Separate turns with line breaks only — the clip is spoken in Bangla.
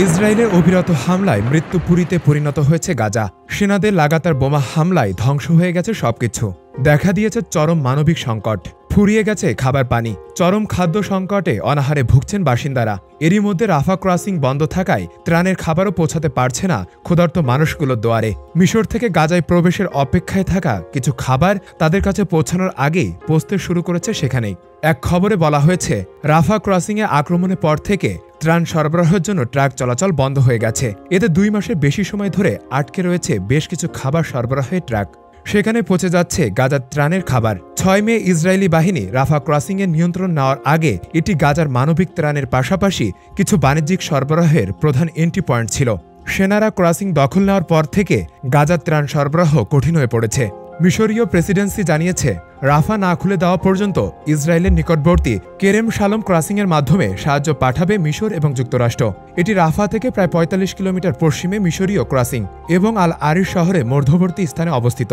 ইসরায়েলের অবিরত হামলায় মৃত্যুপুরীতে পরিণত হয়েছে গাজা। সেনাদের লাগাতার বোমা হামলায় ধ্বংস হয়ে গেছে সবকিছু। দেখা দিয়েছে চরম মানবিক সংকট, ফুরিয়ে গেছে খাবার পানি। চরম খাদ্য সংকটে অনাহারে ভুগছেন বাসিন্দারা। এরই মধ্যে রাফা ক্রসিং বন্ধ থাকায় ত্রাণের খাবারও পৌঁছাতে পারছে না ক্ষুধার্ত মানুষগুলোর দুয়ারে। মিশর থেকে গাজায় প্রবেশের অপেক্ষায় থাকা কিছু খাবার তাদের কাছে পৌঁছানোর আগেই পৌঁছতে শুরু করেছে সেখানেই। এক খবরে বলা হয়েছে, রাফা ক্রসিংয়ে আক্রমণের পর থেকে ত্রাণ সরবরাহের জন্য ট্রাক চলাচল বন্ধ হয়ে গেছে। এতে 2 মাসের বেশি সময় ধরে আটকে রয়েছে বেশ কিছু খাবার সরবরাহের ট্রাক। সেখানে পৌঁছে যাচ্ছে গাজার ত্রাণের খাবার। 6 মে ইসরায়েলি বাহিনী রাফা ক্রসিংয়ের নিয়ন্ত্রণ নেওয়ার আগে এটি গাজার মানবিক ত্রাণের পাশাপাশি কিছু বাণিজ্যিক সরবরাহের প্রধান এন্ট্রি পয়েন্ট ছিল। সেনারা ক্রসিং দখল নেওয়ার পর থেকে গাজার ত্রাণ সরবরাহ কঠিন হয়ে পড়েছে। মিশরীয় প্রেসিডেন্সি জানিয়েছে, রাফা না খুলে দেওয়া পর্যন্ত ইসরায়েলের নিকটবর্তী কেরেম শালম ক্রসিংয়ের মাধ্যমে সাহায্য পাঠাবে মিশর এবং যুক্তরাষ্ট্র। এটি রাফা থেকে প্রায় 45 কিলোমিটার পশ্চিমে মিশরীয় ক্রসিং এবং আল আরিশ শহরে মধ্যবর্তী স্থানে অবস্থিত।